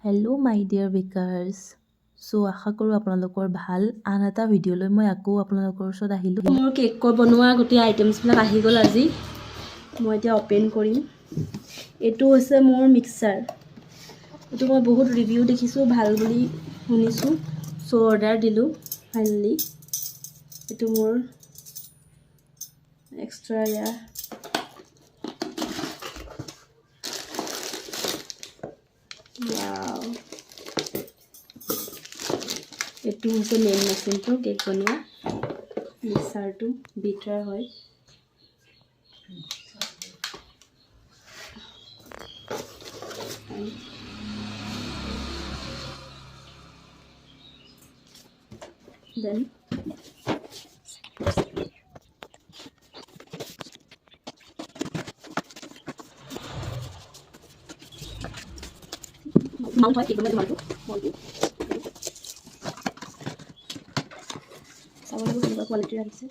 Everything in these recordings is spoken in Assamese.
Hello my dear Bekars. So আশা কৰোঁ আপোনালোকৰ ভাল। আন এটা ভিডিঅ'লৈ মই আকৌ আপোনালোকৰ ওচৰত আহিলোঁ। মোৰ কেকৰ বনোৱা গোটেই আইটেমছবিলাক আহি গ'ল আজি। মই এতিয়া অপেন কৰিম। এইটো হৈছে মোৰ মিক্সাৰ। এইটো মই বহুত ৰিভিউ দেখিছোঁ, ভাল বুলি শুনিছোঁ। চ' অৰ্ডাৰ দিলোঁ ফাইনেলি। এইটো মোৰ এক্সট্ৰা ইয়াৰ Wow. এইটো হৈছে মেইন মেচিনটো কেক বনোৱা মিক্সাৰটো বিটাৰ হয়। Then mount হয় কেক বনোৱা মাউল্টটো চাবলৈ কেনেকুৱা কোৱালিটিৰ আহিছে।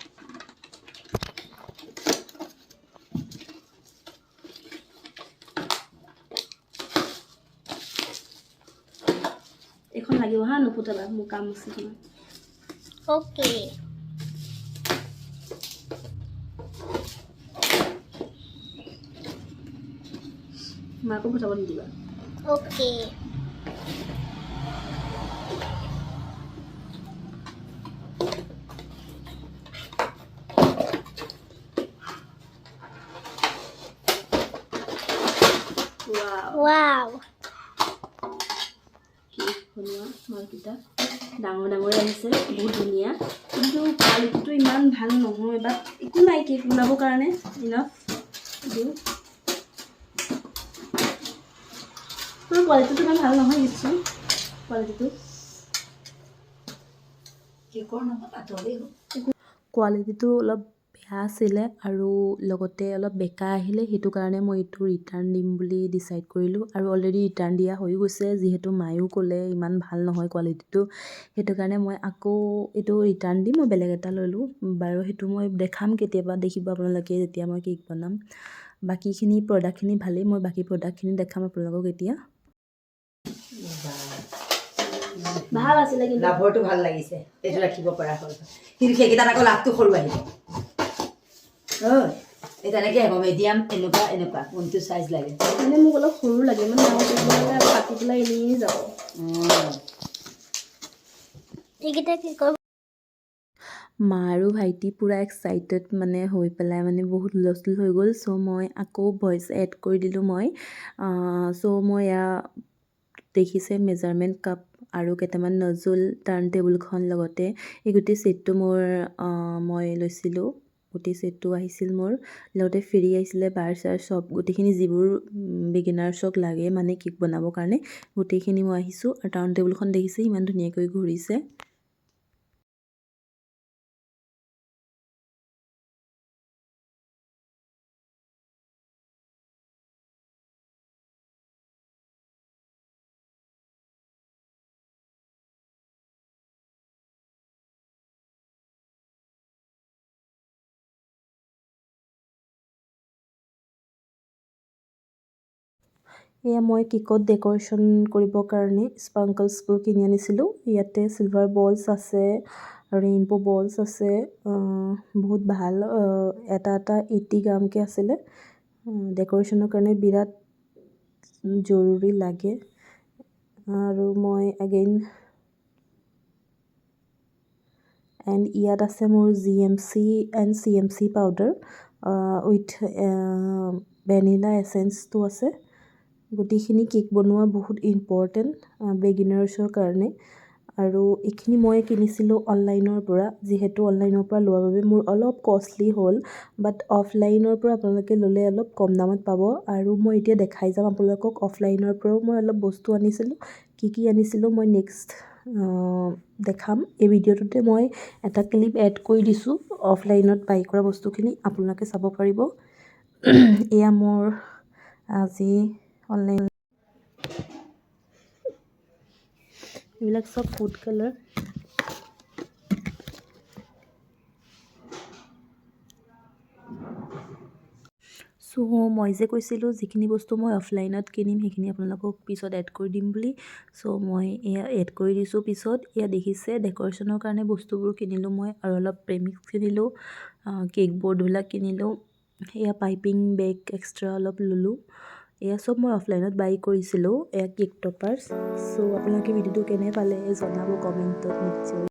এখন লাগিব হা, নুফুটাবা, মোৰ কাম আছে তোমাৰ। Okay. মাকো ফুটাব নিদিবা। Okay. Wow. কেক বনোৱা মালকেইটা ডাঙৰ ডাঙৰ আহিছে, বহুত ধুনীয়া, কিন্তু কোৱালিটিটো ইমান ভাল নহয়। বাট একো নাই, কেক বনাবৰ কাৰণে ইনাফ। কোৱালিটিটো ইমান ভাল নহয়, নিশ্চয় কোৱালিটিটো কোৱালিটিটো অলপ বেয়া আছিলে, আৰু লগতে অলপ বেকা আহিলে। সেইটো কাৰণে মই এইটো ৰিটাৰ্ণ দিম বুলি ডিচাইড কৰিলোঁ, আৰু অলৰেডি ৰিটাৰ্ণ দিয়া হৈ গৈছে, যিহেতু মায়েও ক'লে ইমান ভাল নহয় কোৱালিটিটো। সেইটো কাৰণে মই আকৌ এইটো ৰিটাৰ্ণ দিম, মই বেলেগ এটা ল'লোঁ বাৰু। সেইটো মই দেখাম কেতিয়াবা, দেখিব আপোনালোকে যেতিয়া মই কেক বনাম। বাকীখিনি প্ৰডাক্টখিনি ভালেই, মই বাকী প্ৰডাক্টখিনি দেখাম আপোনালোকক এতিয়া। ভাল আছিলে, কিন্তু লাভৰটো ভাল লাগিছে, এইটো ৰাখিব পৰা হ'ল। কিন্তু সেইকেইটাত আকৌ লাভটো সৰু আহিব। এই তেনেকৈ আহিব মিডিয়াম, এনেকুৱা এনেকুৱা কোনটো চাইজ লাগে? মানে মোক অলপ সৰু লাগে, মানে ডাঙৰ কেক বনালে কাটি পেলাই এনেই যাব। এইকেইটা কেকৰ মা আৰু ভাইটি পূৰা এক্সাইটেড মানে হৈ পেলাই মানে বহুত হুলস্থুল হৈ গ'ল। চ' মই আকৌ ভইচ এড কৰি দিলোঁ মই। চ' মই এয়া দেখিছে মেজাৰমেণ্ট কাপ আৰু কেইটামান নজল টাৰ্ণ টেবুলখন, লগতে এই গোটেই ছেটটো মই লৈছিলোঁ। গোটেই ছেটটো আহিছিল মোৰ, লগতে ফেৰী আহিছিলে, বাৰ চাৰ চব গোটেইখিনি যিবোৰ বিগিনাৰ্ছক লাগে মানে কেক বনাবৰ কাৰণে, গোটেইখিনি মই আহিছোঁ। আৰু টাৰ্ণ টেবুলখন দেখিছে ইমান ধুনীয়াকৈ ঘূৰিছে। এয়া মই কেকত ডেক'ৰেশ্যন কৰিবৰ কাৰণে স্পাংকলছবোৰ কিনি আনিছিলোঁ। ইয়াতে চিলভাৰ বলছ আছে, ৰেইনবো বলছ আছে, বহুত ভাল। এটা 80 গ্ৰামকৈ আছিলে। ডেক'ৰেশ্যনৰ কাৰণে বিৰাট জৰুৰী লাগে। আৰু মই ইয়াত আছে মোৰ GMC and CMC powder with vanilla এচেঞ্চটো আছে। গোটেইখিনি কেক বনোৱা বহুত ইম্পৰ্টেণ্ট বিগিনাৰ্ছৰ কাৰণে। আৰু এইখিনি মই কিনিছিলোঁ অনলাইনৰ পৰা, যিহেতু অনলাইনৰ পৰা লোৱাৰ বাবে মোৰ অলপ কষ্টলি হ'ল। বাট অফলাইনৰ পৰা আপোনালোকে ল'লে অলপ কম দামত পাব। আৰু মই এতিয়া দেখাই যাম আপোনালোকক, অফলাইনৰ পৰাও মই অলপ বস্তু আনিছিলোঁ। কি আনিছিলোঁ মই নেক্সট দেখাম। এই ভিডিঅ'টোতে মই এটা ক্লিপ এড কৰি দিছোঁ অফলাইনত বাই কৰা বস্তুখিনি, আপোনালোকে চাব পাৰিব। এয়া মোৰ আজি অনলাইন, এইবিলাক চব ফুড কালাৰ। চ' মই যে কৈছিলোঁ যিখিনি বস্তু মই অফলাইনত কিনিম সেইখিনি আপোনালোকক পিছত এড কৰি দিম বুলি। মই এয়া এড কৰি দিছোঁ পিছত। এয়া দেখিছে ডেক'ৰেশ্যনৰ কাৰণে বস্তুবোৰ কিনিলোঁ মই, আৰু অলপ প্ৰেমিক্স কিনিলোঁ, কেক বৰ্ডবিলাক কিনিলোঁ, এয়া পাইপিং বেগ এক্সট্ৰা অলপ ল'লোঁ। এয়া চব মই অফলাইনত বাই কৰিছিলোঁ। এয়া কেক টপাৰ্ছ। আপোনালোকে ভিডিঅ'টো কেনে পালে জনাব কমেণ্টত নিশ্চয়।